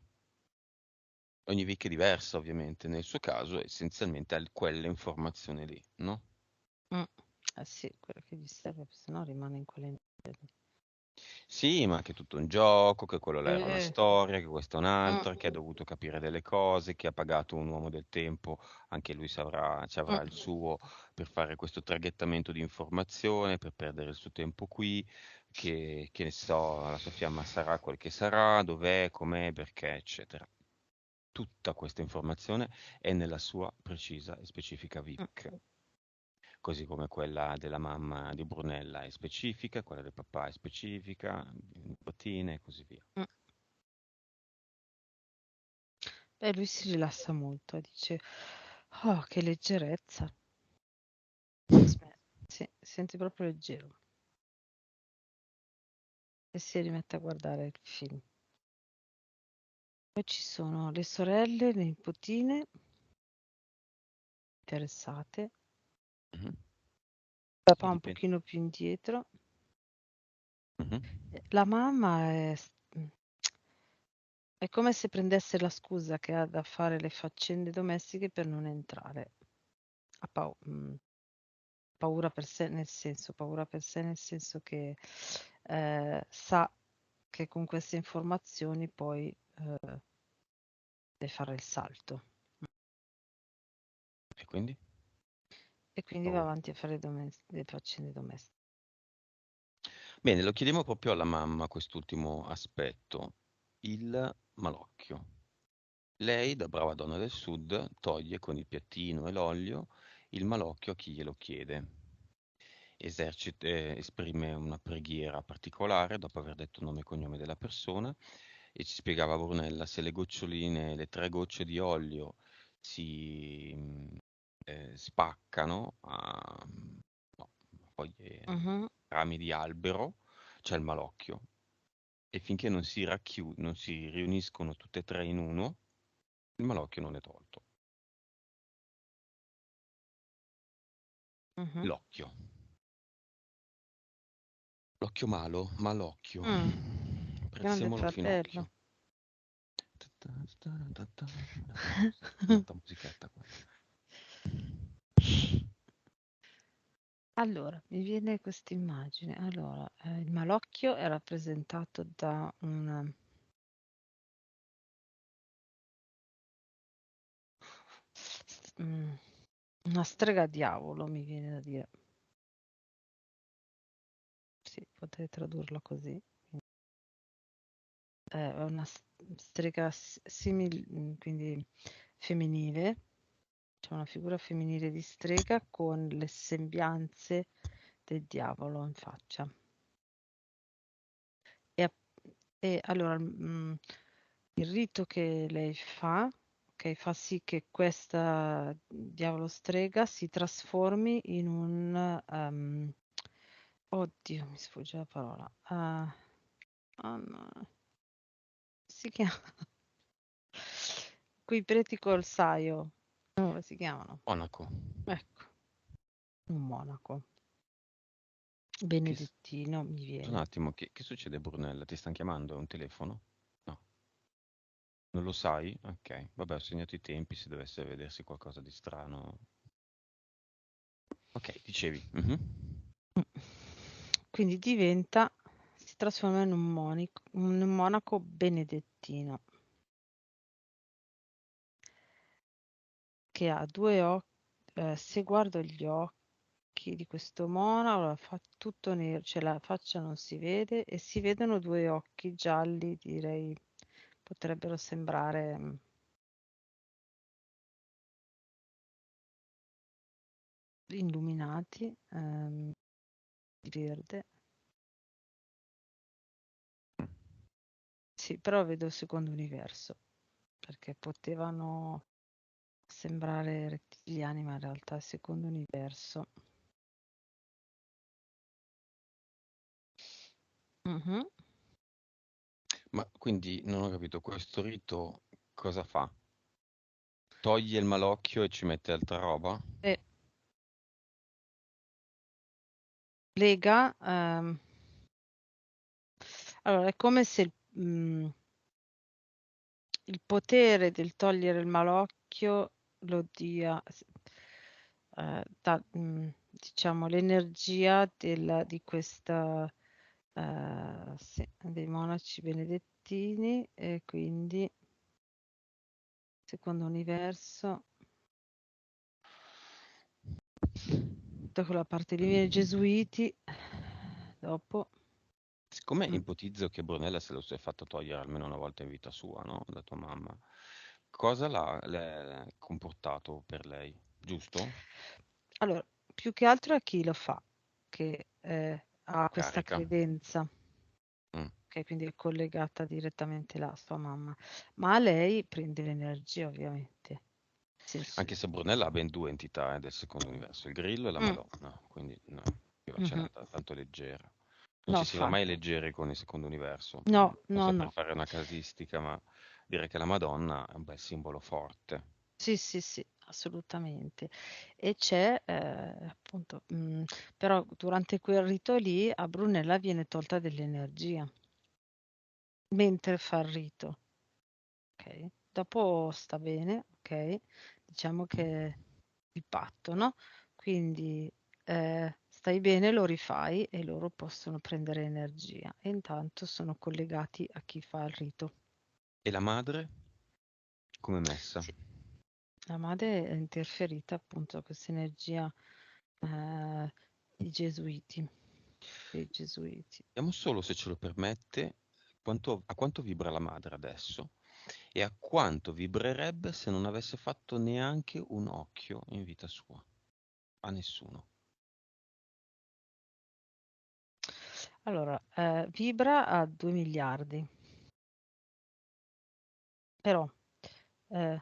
Ogni Vic è diversa, ovviamente. Nel suo caso, essenzialmente, ha quella informazione lì, no? Mm. Eh sì, quello che gli serve, se no rimane in quelle. Sì, ma che è tutto un gioco, che quello là era una Eh, storia, che questa è mm, un'altra, che ha dovuto capire delle cose, che ha pagato un uomo del tempo, anche lui ci avrà il mm, suo per fare questo traghettamento di informazione, per perdere il suo tempo qui, che ne so, la sua fiamma sarà quel che sarà, dov'è, com'è, perché, eccetera. Tutta questa informazione è nella sua precisa e specifica mm, VIC, così come quella della mamma di Brunella è specifica, quella del papà è specifica, nipotine e così via. mm. Beh, lui si rilassa molto, dice, oh, che leggerezza. Sì, si sente proprio leggero e si rimette a guardare il film. Poi ci sono le sorelle, le nipotine interessate, Mhm. papà I un dipende. pochino più indietro. Mhm. La mamma è come se prendesse la scusa che ha da fare le faccende domestiche per non entrare. Ha paura per sé nel senso che sa che con queste informazioni poi deve fare il salto E quindi? e quindi va Paura. avanti a fare le faccende domestiche. Bene, lo chiediamo proprio alla mamma quest'ultimo aspetto, il malocchio. Lei, da brava donna del sud, toglie con il piattino e l'olio il malocchio a chi glielo chiede. Esprime una preghiera particolare dopo aver detto nome e cognome della persona e ci spiegava Brunella se le goccioline, le 3 gocce di olio si spaccano a no, foglie, Mhm, rami di albero, c'è il malocchio e finché non si riuniscono tutte e tre in uno, il malocchio non è tolto. mhm. L'occhio. L'occhio malocchio. Mm, grande Prezzemolo fratello. finocchio. Un'altra musichetta qua. Allora, mi viene questa immagine. Allora, il malocchio è rappresentato da mm, una strega diavolo, mi viene da dire. Sì, potrei tradurla così. È una strega simile, quindi femminile. C'è una figura femminile di strega con le sembianze del diavolo in faccia. E, e allora, Il rito che lei fa, ok, fa sì che questa diavolo strega si trasformi in un... oddio, mi sfugge la parola. Oh no, si chiama... Quei preti col saio, come si chiamano? Monaco. Ecco, un monaco. Che s- Benedettino mi Un viene. attimo, che succede Brunella? Ti stanno chiamando? È un telefono? No, non lo sai? Ok, vabbè, ho segnato i tempi se dovesse vedersi qualcosa di strano. Ok, dicevi. Mhm. Quindi si trasforma in un monaco benedettino che ha due occhi. Se guardo gli occhi di questo monaco, allora fa tutto nero, cioè la faccia non si vede e si vedono due occhi gialli, direi, potrebbero sembrare illuminati, di verde. Sì, però vedo il secondo universo, perché potevano sembrare rettiliani, ma in realtà è il secondo universo. Mhm. Ma quindi non ho capito, questo rito cosa fa? Toglie il malocchio e ci mette altra roba? E lega, allora è come se il potere del togliere il malocchio lo dia, diciamo, l'energia di questa, sì, dei monaci benedettini e quindi secondo universo, da quella parte lì viene i gesuiti, dopo. Siccome Mm. ipotizzo che Brunella se lo sia fatto togliere almeno una volta in vita sua, no? Da tua mamma, cosa l'ha comportato per lei? Giusto? Allora, più che altro a chi lo fa, che ha questa Carica. credenza, Mm. che quindi è collegata direttamente là a sua mamma, ma lei prende l'energia ovviamente. Nel senso, Anche se Brunella ha ben due entità del secondo universo, il Grillo e la mm, Madonna, quindi no, ce mhm. l'ha tanto leggera. Non No, ci si va mai infatti. leggeri con il secondo universo. No, Non no, so per no. fare una casistica, ma direi che la Madonna è un bel simbolo forte. Sì, sì, sì, assolutamente. E c'è, appunto, però durante quel rito lì a Brunella viene tolta dell'energia mentre fa il rito. Ok, dopo sta bene, ok? Diciamo che è il patto, no? Quindi stai bene, lo rifai e loro possono prendere energia e intanto sono collegati a chi fa il rito. E la madre? Come messa? Sì, la madre è interferita appunto a questa energia i gesuiti, dei gesuiti. Vediamo solo se ce lo permette, a quanto vibra la madre adesso e a quanto vibrerebbe se non avesse fatto neanche un occhio in vita sua. A nessuno. Allora, vibra a 2 miliardi, però eh,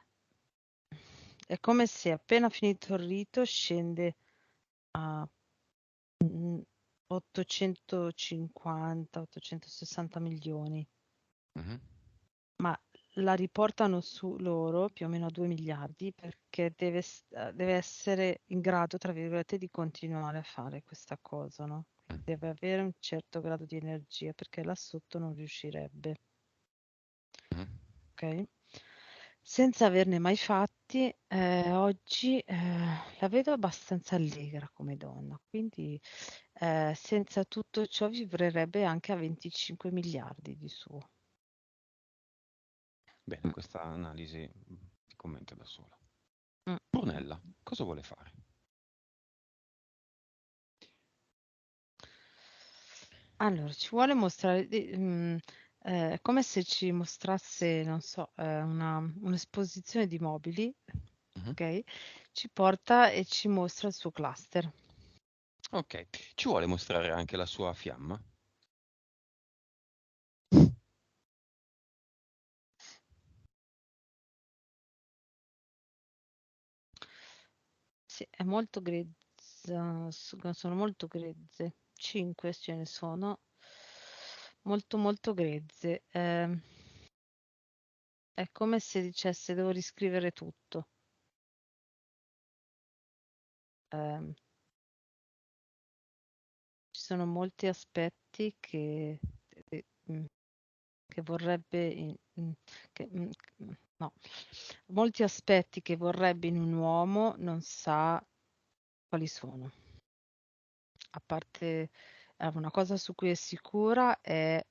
è come se appena finito il rito scende a 850-860 milioni, Mhm. ma la riportano su loro più o meno a 2 miliardi perché deve essere in grado, tra virgolette, di continuare a fare questa cosa, no? Quindi deve avere un certo grado di energia perché là sotto non riuscirebbe, Mhm. ok? Senza averne mai fatti, oggi la vedo abbastanza allegra come donna, quindi senza tutto ciò vibrerebbe anche a 25 miliardi di suo. Bene, Mm, questa analisi si commenta da sola. mm, mm. Brunella, cosa vuole fare? Allora, ci vuole mostrare, è come se ci mostrasse, non so, un'esposizione di mobili, Mhm. ok? Ci porta e ci mostra il suo cluster. Ok, ci vuole mostrare anche la sua fiamma? Sì, è molto grezza, sono molto grezze. 5 ce ne sono, molto molto grezze. È come se dicesse devo riscrivere tutto. Ehm, Ci sono molti aspetti eh, mm, che vorrebbe, che, no, molti aspetti che vorrebbe in un uomo, non sa quali sono. A parte una cosa su cui è sicura è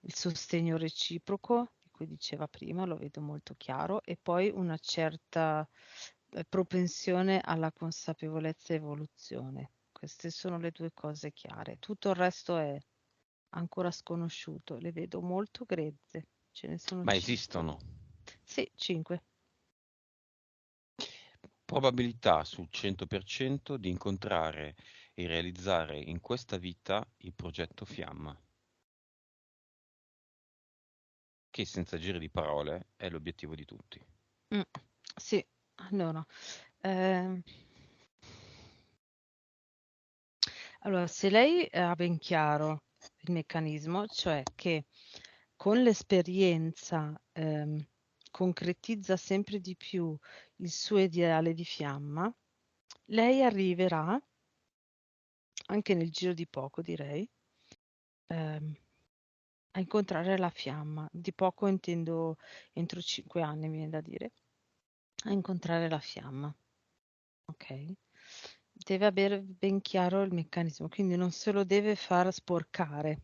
il sostegno reciproco, di cui diceva prima, lo vedo molto chiaro, e poi una certa propensione alla consapevolezza e evoluzione. Queste sono le due cose chiare. Tutto il resto è ancora sconosciuto, le vedo molto grezze. Ce ne sono Ma 5. esistono Sì, 5. probabilità sul 100% di incontrare e realizzare in questa vita il progetto Fiamma, che senza giri di parole è l'obiettivo di tutti. Sì, allora, ehm, allora, se lei ha ben chiaro il meccanismo, cioè che con l'esperienza concretizza sempre di più il suo ideale di fiamma, lei arriverà, anche nel giro di poco direi, ehm, a incontrare la fiamma. Di poco intendo entro 5 anni, mi viene da dire, a incontrare la fiamma. Ok? Deve avere ben chiaro il meccanismo, quindi non se lo deve far sporcare.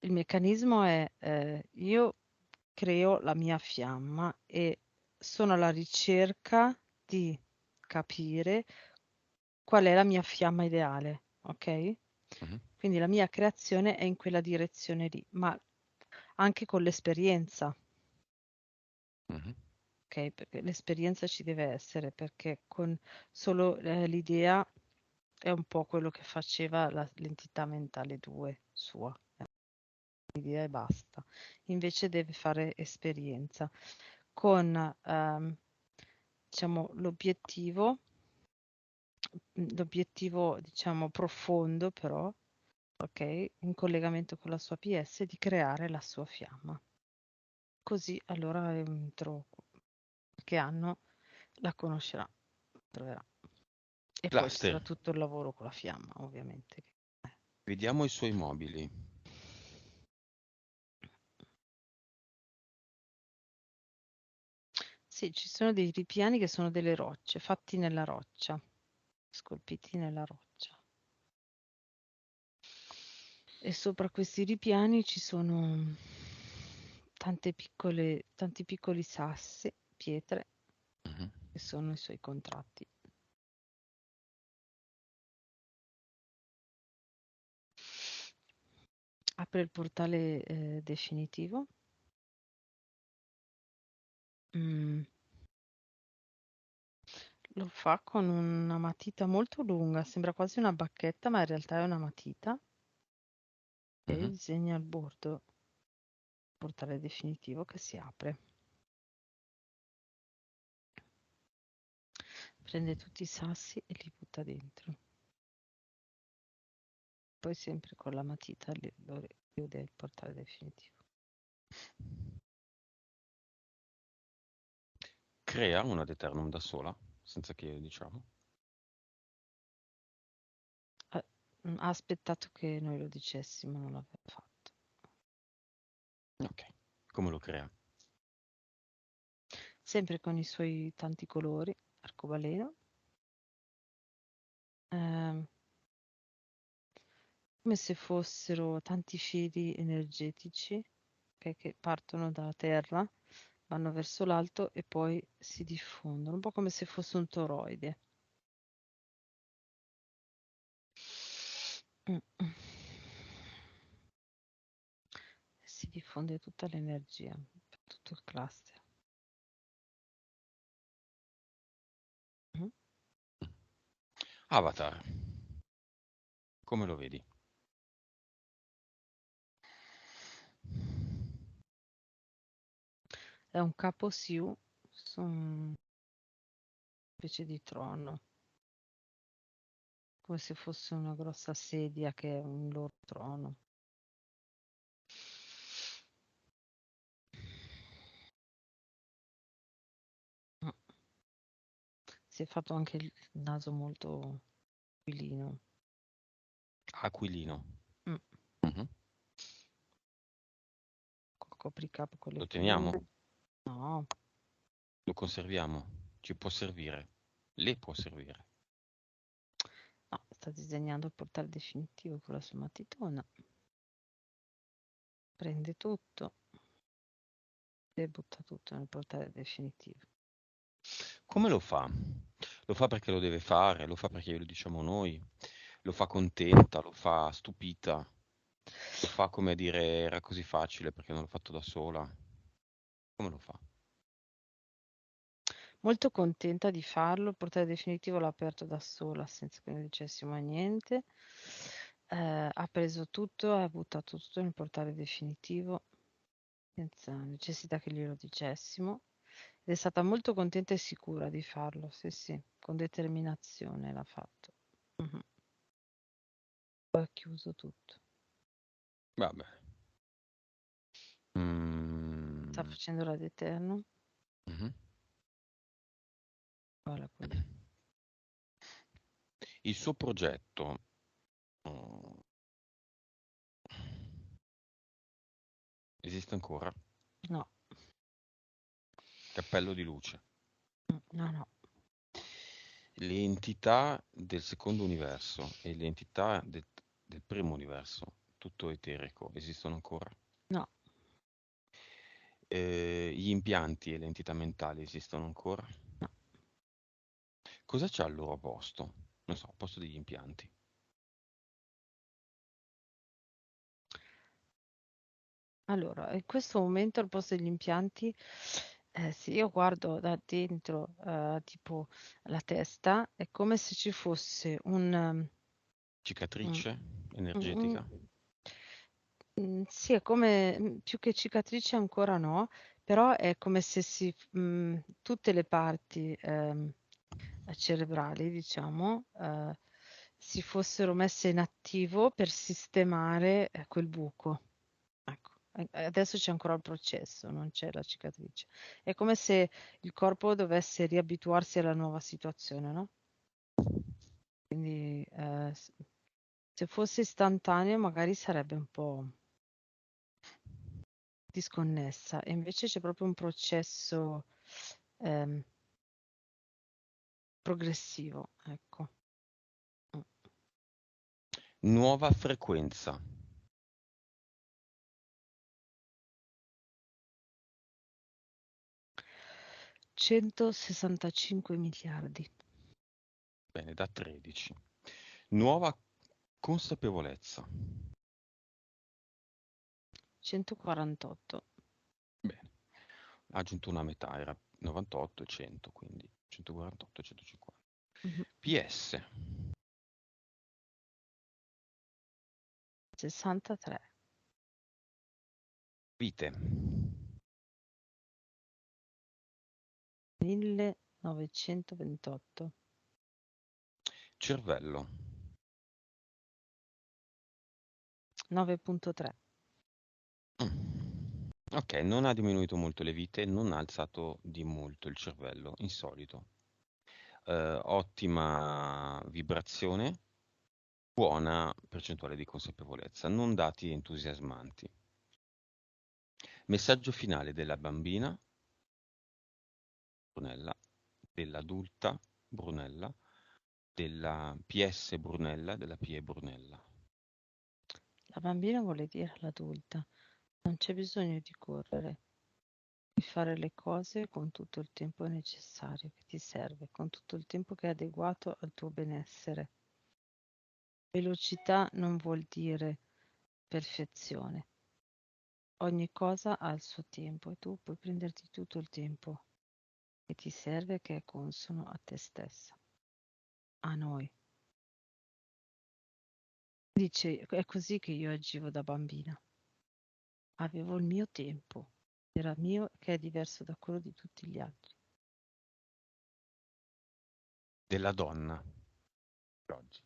Il meccanismo è io creo la mia fiamma e sono alla ricerca di capire qual è la mia fiamma ideale, ok? Mhm, Quindi la mia creazione è in quella direzione lì, ma anche con l'esperienza, mhm. ok? Perché l'esperienza ci deve essere, perché con solo l'idea è un po' quello che faceva l'entità mentale 2 sua, l'idea e basta. Invece deve fare esperienza con diciamo, l'obiettivo diciamo profondo però, ok, in collegamento con la sua PS di creare la sua fiamma. Così allora entro qualche anno la conoscerà, troverà. E poi ci Cluster, sarà tutto il lavoro con la fiamma, ovviamente. vediamo i suoi mobili. Sì, ci sono dei ripiani che sono delle rocce, fatti nella roccia, scolpiti nella roccia. E sopra questi ripiani ci sono tanti piccoli sassi, pietre, Mhm. che sono i suoi contratti. Apre il portale definitivo. Mm, Lo fa con una matita molto lunga, sembra quasi una bacchetta, ma in realtà è una matita. E Mhm. disegna il bordo, portale definitivo che si apre. Prende tutti i sassi e li butta dentro. Poi sempre con la matita lo chiude il portale definitivo. Crea una Deternum da sola, senza che diciamo. Ha ha aspettato che noi lo dicessimo, non l'aveva fatto. Ok, come lo crea? Sempre con i suoi tanti colori, arcobaleno. Ehm, Come se fossero tanti fili energetici che partono dalla terra, vanno verso l'alto e poi si diffondono, un po' come se fosse un toroide. Mm, mm. Si diffonde tutta l'energia per tutto il cluster. Mm. Avatar, come lo vedi? È un capo Siu fosse una specie di trono, come se fosse una grossa sedia che è un loro trono. Mm. Si è fatto anche il naso molto aquilino. Aquilino. Mm. Mhm. Col copricapo con le Lo teniamo? piume. No, Lo conserviamo? Ci può servire? Le può servire? no, sta disegnando il portale definitivo con la sua matitona. Prende tutto e butta tutto nel portale definitivo. Come lo fa? Lo fa perché lo deve fare, lo fa perché glielo diciamo noi, lo fa contenta, lo fa stupita, lo fa come a dire era così facile perché non l'ho fatto da sola. Come lo fa? Molto contenta di farlo, il portale definitivo l'ha aperto da sola senza che noi dicessimo niente. Ha preso tutto, ha buttato tutto nel portale definitivo senza necessità che glielo dicessimo. Ed è stata molto contenta e sicura di farlo, sì, sì, con determinazione l'ha fatto. Mhm. Poi ha chiuso tutto. Vabbè. Sta facendo la Eterno. Mhm. Guarda qui. Il suo progetto mm, esiste ancora? No, Cappello di luce. no, no, Le entità del secondo universo e le entità del primo universo, tutto eterico, esistono ancora? no. Gli impianti e le entità mentali esistono ancora? Cosa c'è al loro posto? Non so, al posto degli impianti. Allora, in questo momento al posto degli impianti, se io guardo da dentro, tipo la testa, è come se ci fosse un- Cicatrice un- energetica? sì, è come più che cicatrice ancora no, però è come se tutte le parti cerebrali, diciamo, si fossero messe in attivo per sistemare quel buco. Ecco, adesso c'è ancora il processo, non c'è la cicatrice. È come se il corpo dovesse riabituarsi alla nuova situazione, no? Quindi se fosse istantaneo magari sarebbe un po' disconnessa, e invece c'è proprio un processo ehm, progressivo, ecco. Mm. Nuova frequenza. 165 miliardi, Bene, da 13. Nuova consapevolezza. 148. Bene, ha aggiunto una metà, era 98 e 100, quindi 148 e 150. Mhm. PS. 63. Vite. 1928. Cervello. 9.3. Ok, non ha diminuito molto le vite, non ha alzato di molto il cervello, insolito. Ottima vibrazione, buona percentuale di consapevolezza, non dati entusiasmanti. Messaggio finale della bambina, Brunella, dell'adulta, Brunella, della PS Brunella, della PE Brunella. La bambina vuole dire all'adulta, non c'è bisogno di correre, di fare le cose con tutto il tempo necessario che ti serve, con tutto il tempo che è adeguato al tuo benessere. Velocità non vuol dire perfezione. Ogni cosa ha il suo tempo e tu puoi prenderti tutto il tempo che ti serve, che è consono a te stessa, a noi. Dice, è così che io agivo da bambina. Avevo il mio tempo, era mio, che è diverso da quello di tutti gli altri. della donna oggi.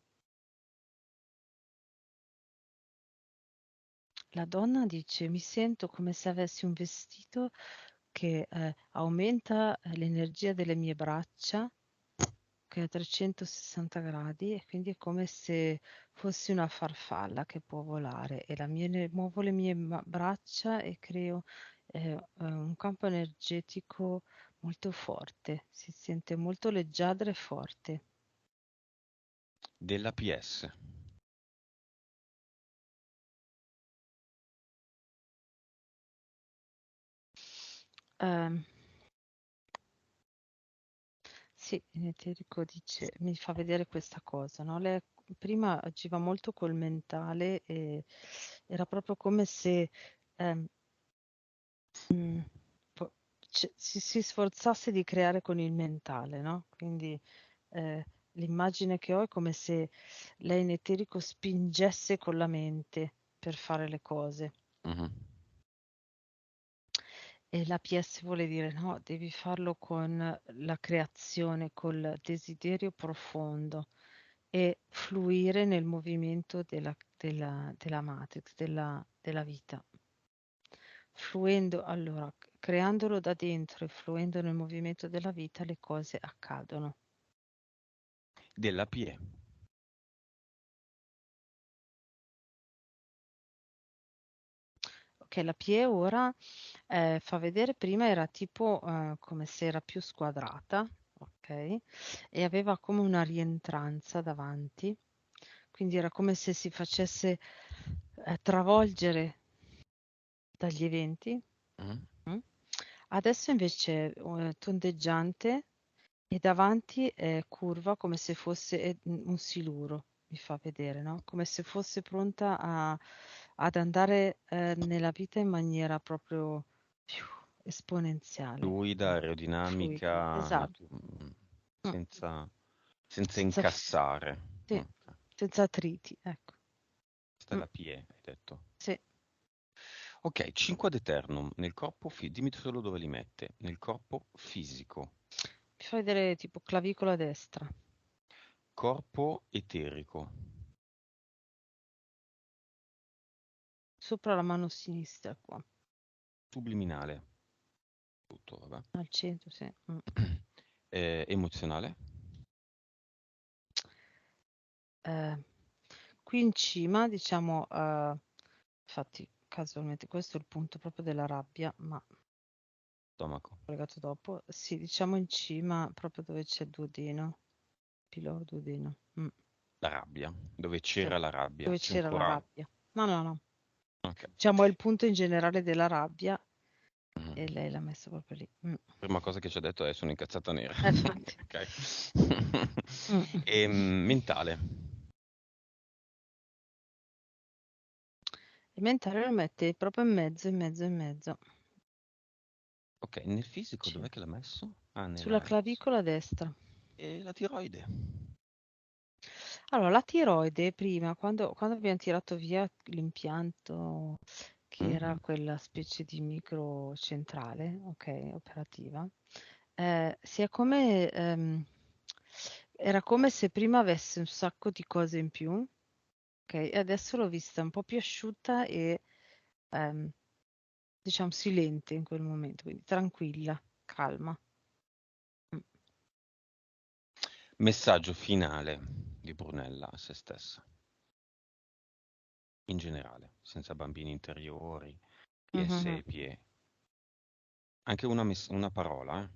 La donna dice: mi sento come se avessi un vestito che aumenta l'energia delle mie braccia, che è a 360 gradi, e quindi è come se fossi una farfalla che può volare. E muovo le mie braccia e creo un campo energetico molto forte. Si sente molto leggiadra e forte. Della PS. Ehm, Sì, in eterico dice, mi fa vedere questa cosa, no? Lei prima agiva molto col mentale e era proprio come se ehm, mm, po- si sforzasse di creare con il mentale, no? Quindi l'immagine che ho è come se lei in eterico spingesse con la mente per fare le cose. Mhm. E la PS vuole dire no, devi farlo con la creazione, col desiderio profondo e fluire nel movimento della Matrix, della vita. Fluendo, allora, creandolo da dentro e fluendo nel movimento della vita, le cose accadono. Della PE. Ok, la PE ora fa vedere prima era tipo come se era più squadrata, ok? E aveva come una rientranza davanti, quindi era come se si facesse travolgere dagli eventi. Mhm. Mm. Adesso invece è tondeggiante e davanti è curva come se fosse un siluro, mi fa vedere, no? Come se fosse pronta ad andare nella vita in maniera proprio più esponenziale. Fluida, Fluida, aerodinamica, esatto. Mm. senza, senza Senza, incassare. sì, Ok. senza attriti, ecco. Questa è Mm. la PE, hai detto. Sì, Ok, 5 ad eternum, nel corpo, dimmi solo dove li mette, nel corpo fisico, mi fa vedere tipo clavicola destra, corpo eterico, sopra la mano sinistra qua, subliminale, tutto, vabbè. al centro, sì. Mm. Emozionale, Eh, qui in cima, diciamo, infatti casualmente questo è il punto proprio della rabbia, ma stomaco, collegato dopo, sì, diciamo in cima, proprio dove c'è il duodeno, piloro duodeno. Mm. la rabbia, dove Sì, c'era la rabbia, dove c'è c'era la ancora... rabbia. No, no, no. Ok. Diciamo è il punto in generale della rabbia Mhm. e lei l'ha messo proprio lì. Mm. Prima cosa che ci ha detto è sono incazzata nera. Infatti. Ok. Mm. E mentale, Il mentale lo mette proprio in mezzo, in mezzo, in mezzo. ok, nel fisico Sì. dov'è che l'ha messo? Ah, Sulla nella... clavicola destra. E la tiroide. Allora, la tiroide prima, quando abbiamo tirato via l'impianto che era Mhm. quella specie di microcentrale, ok, operativa, si è come, era come se prima avesse un sacco di cose in più, ok, e adesso l'ho vista un po' più asciutta e, ehm, diciamo, silente in quel momento, quindi tranquilla, calma. Mm. Messaggio finale di Brunella a se stessa, in generale, senza bambini interiori, PS Mhm. e PE. Anche una parola, eh?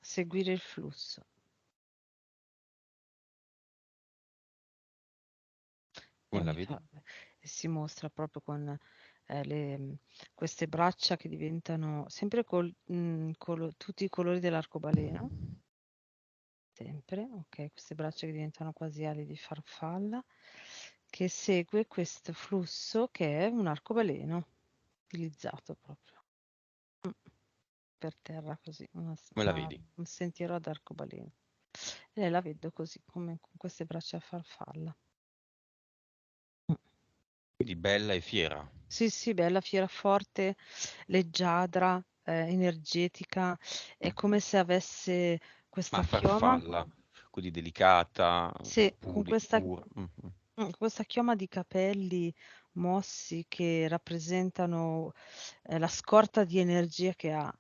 Seguire il flusso. E Come la mi vedi? fa, e si mostra proprio con queste braccia che diventano sempre tutti i colori dell'arcobaleno, sempre, ok, queste braccia che diventano quasi ali di farfalla, che segue questo flusso che è un arcobaleno utilizzato proprio per terra così, Come la vedi? un sentiero ad arcobaleno. E lei la vedo così, come con queste braccia a farfalla. Quindi bella e fiera. Sì, sì, bella, fiera, forte, leggiadra, energetica, è come se avesse Ma questa chioma, farfalla, così delicata, sì, con pura. Mhm. questa chioma di capelli mossi che rappresentano la scorta di energia che ha.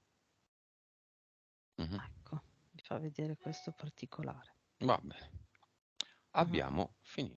Mhm. Ecco, mi fa vedere questo particolare. Va bene. Mhm. Abbiamo finito.